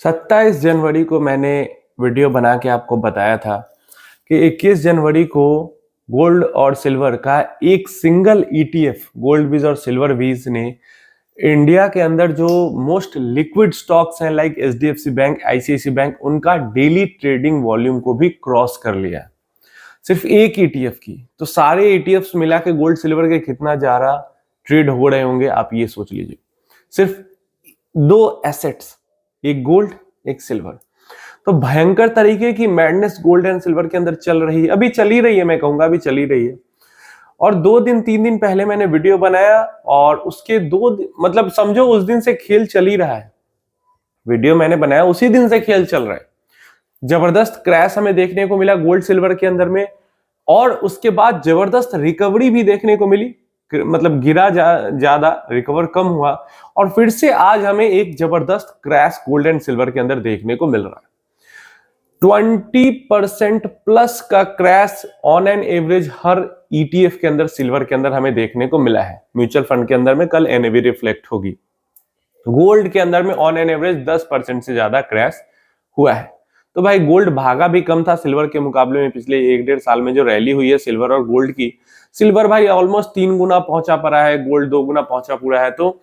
27 जनवरी को मैंने वीडियो बना के आपको बताया था कि 21 जनवरी को गोल्ड और सिल्वर का एक सिंगल ईटीएफ गोल्ड बीज और सिल्वर बीज ने इंडिया के अंदर जो मोस्ट लिक्विड स्टॉक्स हैं like HDFC bank, ICICI bank, उनका डेली ट्रेडिंग वॉल्यूम को भी क्रॉस कर लिया। सिर्फ एक ईटीएफ की। तो सारे ईटीएफ्स मिला के गोल्ड सिल्वर के कितना ज्यादा ट्रेड हो रहे होंगे आप ये सोच लीजिए। सिर्फ दो एसेट्स, एक गोल्ड एक सिल्वर। तो भयंकर तरीके की मैडनेस गोल्ड एंड सिल्वर के अंदर चल रही है, अभी चली रही है, मैं कहूंगा अभी चली रही है। और 2-3 दिन पहले मैंने वीडियो बनाया और उसके मतलब समझो उस दिन से खेल चल ही रहा है। वीडियो मैंने बनाया उसी दिन से खेल चल रहा है। जबरदस्त क्रैश हमें देखने को मिला गोल्ड सिल्वर के अंदर में, और उसके बाद जबरदस्त रिकवरी भी देखने को मिली। मतलब गिरा ज्यादा, रिकवर कम हुआ, और फिर से आज हमें एक जबरदस्त क्रैश गोल्ड एंड सिल्वर के अंदर देखने को मिल रहा है। 20% प्लस का crash on an average her ETF के अंदर सिल्वर के अंदर हमें देखने को मिला है। म्यूचुअल फंड के अंदर में कल एनएवी रिफ्लेक्ट होगी। गोल्ड के अंदर में ऑन एन एवरेज 10% से ज्यादा क्रैश हुआ है। तो भाई गोल्ड भागा भी कम था सिल्वर के मुकाबले में। पिछले 1-1.5 साल में जो रैली हुई है सिल्वर और गोल्ड की, सिल्वर भाई ऑलमोस्ट 3 गुना पहुंचा पड़ा है, गोल्ड 2 गुना पहुंचा पूरा है। तो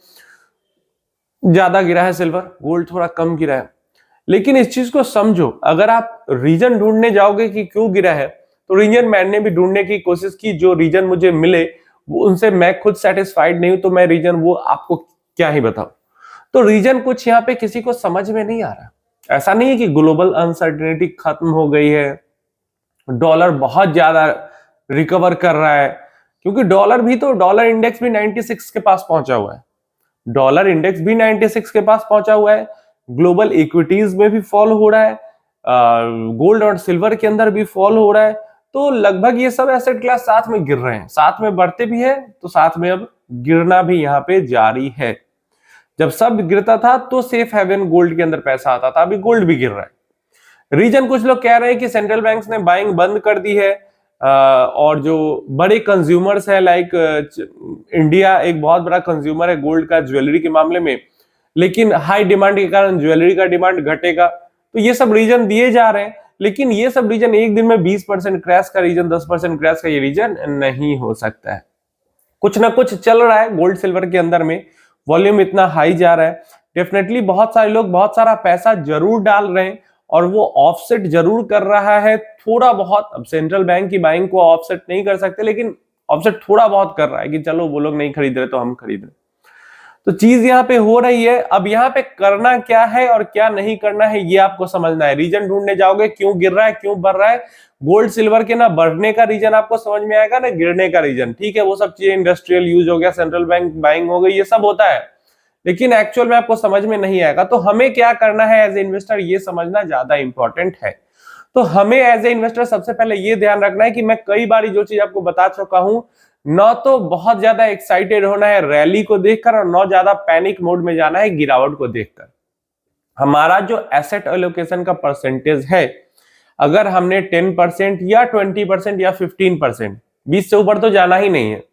ज्यादा गिरा है सिल्वर, गोल्ड थोड़ा कम गिरा है। लेकिन इस चीज को समझो, अगर आप रीजन ढूंढने जाओगे कि क्यों गिरा है, तो रीजन मैंने भी ढूंढने की कोशिश की। जो रीजन मुझे मिले वो उनसे मैं खुद सेटिस्फाइड नहीं हूं, तो मैं रीजन वो आपको क्या ही बताऊं। तो रीजन कुछ यहाँ पे किसी को समझ में नहीं आ रहा। ऐसा नहीं है कि ग्लोबल अनसर्टेनिटी खत्म हो गई है, डॉलर बहुत ज्यादा रिकवर कर रहा है, क्योंकि डॉलर इंडेक्स भी 96 के पास पहुंचा हुआ है। डॉलर इंडेक्स भी 96 के पास पहुंचा हुआ है। ग्लोबल इक्विटीज में भी फॉल हो रहा है, गोल्ड और सिल्वर के अंदर भी फॉल हो रहा है। तो लगभग ये सब एसेट क्लास साथ में गिर रहे हैं, साथ में बढ़ते भी है, तो साथ में अब गिरना भी यहाँ पे जारी है। जब सब गिरता था तो सेफ हेवन गोल्ड के अंदर पैसा आता था, अभी गोल्ड भी गिर रहा है। रीजन कुछ लोग कह रहे हैं कि सेंट्रल बैंक्स ने बाइंग बंद कर दी है, और जो बड़े कंज्यूमर्स है लाइक इंडिया एक बहुत बड़ा कंज्यूमर है गोल्ड का ज्वेलरी के मामले में, लेकिन हाई डिमांड के कारण ज्वेलरी का डिमांड घटेगा। तो ये सब रीजन दिए जा रहे हैं, लेकिन ये सब रीजन एक दिन में 20% क्रैश का रीजन, 10% क्रैश का ये रीजन नहीं हो सकता है। कुछ ना कुछ चल रहा है गोल्ड सिल्वर के अंदर में, वॉल्यूम इतना हाई जा रहा है। डेफिनेटली बहुत सारे लोग बहुत सारा पैसा जरूर डाल रहे हैं, और वो ऑफसेट जरूर कर रहा है थोड़ा बहुत। अब सेंट्रल बैंक की बाइंग को ऑफसेट नहीं कर सकते, लेकिन ऑफसेट थोड़ा बहुत कर रहा है कि चलो वो लोग नहीं खरीद रहे तो हम खरीद रहे। तो चीज यहाँ पे हो रही है। अब यहाँ पे करना क्या है और क्या नहीं करना है ये आपको समझना है। रीजन ढूंढने जाओगे क्यों गिर रहा है, क्यों बढ़ रहा है। गोल्ड सिल्वर के ना बढ़ने का रीजन आपको समझ में आएगा, ना गिरने का रीजन। ठीक है, वो सब चीजें इंडस्ट्रियल यूज हो गया, सेंट्रल बैंक बाइंग हो गई, ये सब होता है, लेकिन एक्चुअल में आपको समझ में नहीं आएगा। तो हमें क्या करना है एज ए इन्वेस्टर, ये समझना ज्यादा इंपॉर्टेंट है। तो हमें एज ए इन्वेस्टर सबसे पहले ये ध्यान रखना है कि मैं कई बार जो चीज आपको बता चुका हूं, न तो बहुत ज्यादा एक्साइटेड होना है रैली को देखकर, और न ज्यादा पैनिक मोड में जाना है गिरावट को देखकर। हमारा जो एसेट एलोकेशन का परसेंटेज है, अगर हमने 10% या 20% या 15%, 20 से ऊपर तो जाना ही नहीं है,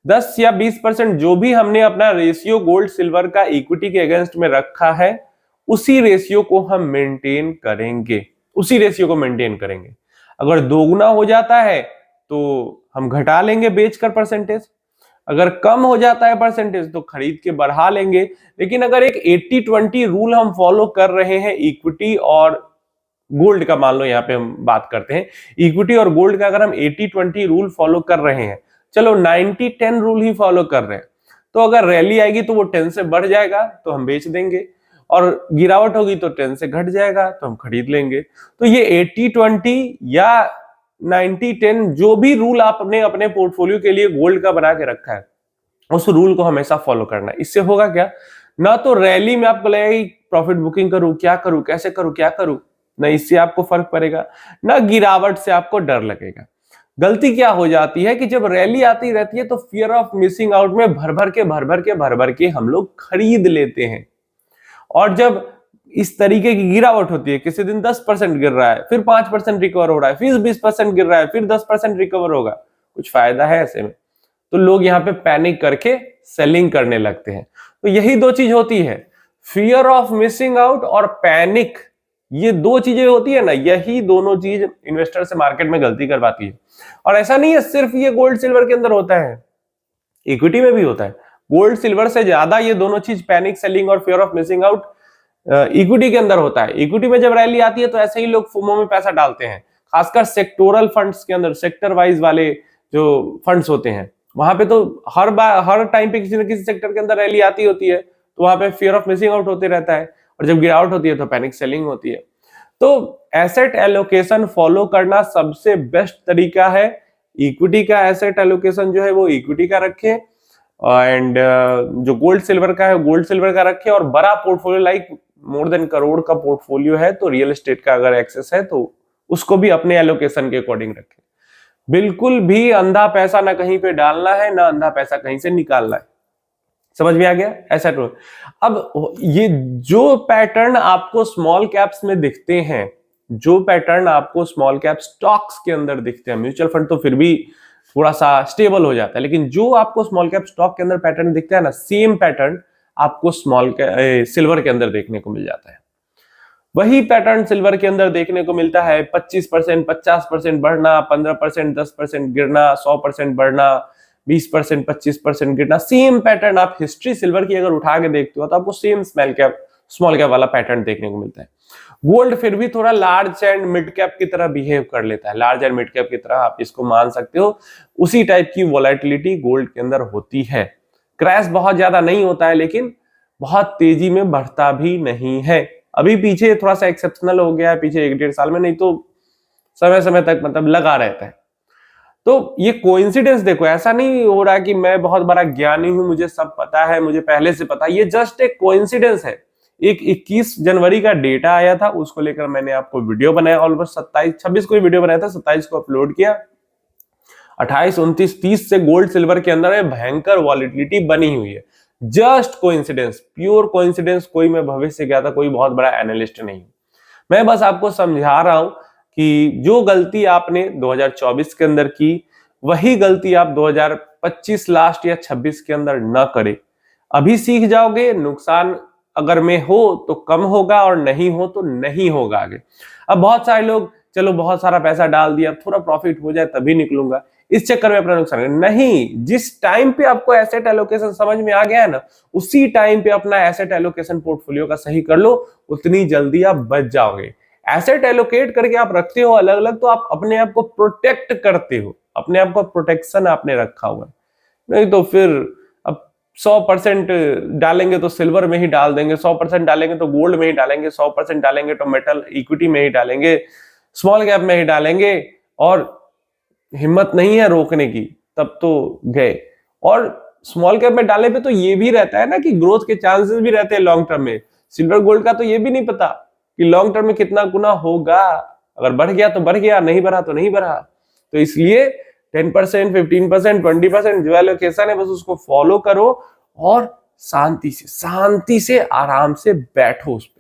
10 या 20% जो भी हमने अपना रेशियो गोल्ड सिल्वर का इक्विटी के अगेंस्ट में रखा है, उसी रेशियो को हम मेंटेन करेंगे, उसी रेशियो को मेंटेन करेंगे। अगर दोगुना हो जाता है तो हम घटा लेंगे बेचकर परसेंटेज, अगर कम हो जाता है परसेंटेज तो खरीद के बढ़ा लेंगे। लेकिन अगर एक 80-20 रूल हम फॉलो कर रहे हैं इक्विटी और गोल्ड का, मान लो यहाँ पे हम बात करते हैं इक्विटी और गोल्ड का, अगर हम 80-20 रूल फॉलो कर रहे हैं, चलो 90-10 रूल ही फॉलो कर रहे हैं, तो अगर रैली आएगी तो वो 10 से बढ़ जाएगा तो हम बेच देंगे, और गिरावट होगी तो 10 से घट जाएगा तो हम खरीद लेंगे। तो ये 80-20 या 90-10 जो भी रूल आपने अपने पोर्टफोलियो के लिए गोल्ड का बना के रखा है, उस रूल को हमेशा फॉलो करना है। इससे होगा क्या, ना तो रैली में आपको लगेगा प्रॉफिट बुकिंग करूं, क्या करूं, कैसे करूं, क्या करूं, ना इससे आपको फर्क पड़ेगा, ना गिरावट से आपको डर लगेगा। गलती क्या हो जाती है कि जब रैली आती रहती है तो फियर ऑफ मिसिंग आउट में भर भर के हम लोग खरीद लेते हैं, और जब इस तरीके की गिरावट होती है, किसी दिन 10% गिर रहा है, फिर 5% रिकवर हो रहा है, फिर 20% गिर रहा है, फिर 10% रिकवर होगा, कुछ फायदा है ऐसे में? तो लोग यहाँ पे पैनिक करके सेलिंग करने लगते हैं। तो यही दो चीज होती है, फियर ऑफ मिसिंग आउट और पैनिक, ये दो चीजें होती है ना, यही दोनों चीज इन्वेस्टर से मार्केट में गलती करवाती है। और ऐसा नहीं है सिर्फ ये गोल्ड सिल्वर के अंदर होता है, इक्विटी में भी होता है। गोल्ड सिल्वर से ज्यादा ये दोनों चीज, पैनिक सेलिंग और fear of missing out, equity के अंदर होता है। इक्विटी में जब रैली आती है तो ऐसे ही लोग फुमो में पैसा डालते हैं, खासकर सेक्टोरल फंड्स के अंदर, सेक्टर वाइज वाले जो फंड्स होते हैं, वहां पे तो हर टाइम पे किसी न किसी सेक्टर के अंदर रैली आती होती है, तो वहां पे फियर ऑफ मिसिंग आउट होते रहता है, और जब गिरावट होती है तो पैनिक सेलिंग होती है। तो एसेट एलोकेशन फॉलो करना सबसे बेस्ट तरीका है। इक्विटी का एसेट एलोकेशन जो है वो इक्विटी का रखें, एंड जो गोल्ड सिल्वर का है गोल्ड सिल्वर का रखें, और बड़ा portfolio like more than crore का पोर्टफोलियो है तो रियल एस्टेट का अगर एक्सेस है तो उसको भी अपने एलोकेशन के अकॉर्डिंग रखें। बिल्कुल भी अंधा पैसा ना कहीं पे डालना है, ना अंधा पैसा कहीं से निकालना है। समझ में आ गया ऐसा तो। अब ये जो पैटर्न आपको स्मॉल कैप्स में दिखते हैं, जो पैटर्न आपको स्मॉल कैप स्टॉक्स के अंदर दिखते हैं, म्यूचुअल फंड तो फिर भी थोड़ा सा स्टेबल हो जाता है, लेकिन जो आपको स्मॉल कैप स्टॉक के अंदर पैटर्न दिखता है ना, सेम पैटर्न आपको सिल्वर के अंदर देखने को मिल जाता है। वही पैटर्न सिल्वर के अंदर देखने को मिलता है, 25%, 50% बढ़ना, 15%, 10% गिरना, 100% बढ़ना, 20%, 25% गिरना। सेम पैटर्न आप हिस्ट्री सिल्वर की अगर उठा के देखते हो तो आपको सेम स्मॉल कैप वाला पैटर्न देखने को मिलता है। गोल्ड फिर भी थोड़ा लार्ज एंड मिड कैप की तरह बिहेव कर लेता है, लार्ज एंड मिड कैप की तरह आप इसको मान सकते हो। उसी टाइप की वोलेटिलिटी गोल्ड के अंदर होती है। क्रैश बहुत ज्यादा नहीं होता है, लेकिन बहुत तेजी में बढ़ता भी नहीं है। अभी पीछे थोड़ा सा एक्सेप्शनल हो गया है पीछे 1-1.5 साल में, नहीं तो समय समय तक मतलब लगा रहता है। तो ये कोइंसिडेंस देखो, ऐसा नहीं हो रहा कि मैं बहुत बड़ा ज्ञानी हूं, मुझे सब पता है, मुझे पहले से पता, ये जस्ट एक कोइंसिडेंस है। एक 21 जनवरी का डेटा आया था, उसको लेकर मैंने आपको वीडियो बनाया, ऑलमोस्ट 27-26 को वीडियो बनाया था, 27 को अपलोड किया। 28, 29, 30 से गोल्ड सिल्वर के अंदर भयंकर वॉलिटिलिटी बनी हुई है। Just coincidence, pure coincidence. कोई मैं भविष्य गया था, कोई बहुत बड़ा एनालिस्ट नहीं। मैं बस आपको समझा रहा हूं कि जो गलती आपने 2024 के अंदर की, वही गलती आप 2025 लास्ट या 26 के अंदर न करें। अभी सीख जाओगे, नुकसान अगर में हो तो कम होगा, और नहीं हो तो नहीं होगा आगे। अब बहुत सारे लोग, चलो बहुत सारा पैसा डाल दिया, थोड़ा प्रॉफिट हो जाए तभी निकलूंगा, इस चक्कर में अपना नुकसान नहीं। जिस टाइम पे आपको एसेट एलोकेशन समझ में आ गया है ना, उसी टाइम पे अपना एसेट एलोकेशन पोर्टफोलियो का सही कर लो, उतनी जल्दी आप बच जाओगे। एसेट एलोकेट करके आप रखते हो अलग अलग, तो आप अपने आप को प्रोटेक्ट करते हो, अपने आप को प्रोटेक्शन आपने रखा हुआ है। नहीं तो फिर अब 100% डालेंगे तो सिल्वर में ही डाल देंगे, 100% डालेंगे तो गोल्ड में ही डालेंगे, 100% डालेंगे तो मेटल इक्विटी में ही डालेंगे, स्मॉल कैप में ही डालेंगे, और हिम्मत नहीं है रोकने की, तब तो गए। और स्मॉल कैप में डाले पे तो ये भी रहता है ना कि ग्रोथ के चांसेस भी रहते हैं लॉन्ग टर्म में। सिल्वर गोल्ड का तो ये भी नहीं पता कि लॉन्ग टर्म में कितना गुना होगा, अगर बढ़ गया तो बढ़ गया, नहीं बढ़ा तो नहीं बढ़ा। तो इसलिए 10%, 15%, 20% जो एलोकेशन है बस उसको फॉलो करो, और शांति से आराम से बैठो उस पर।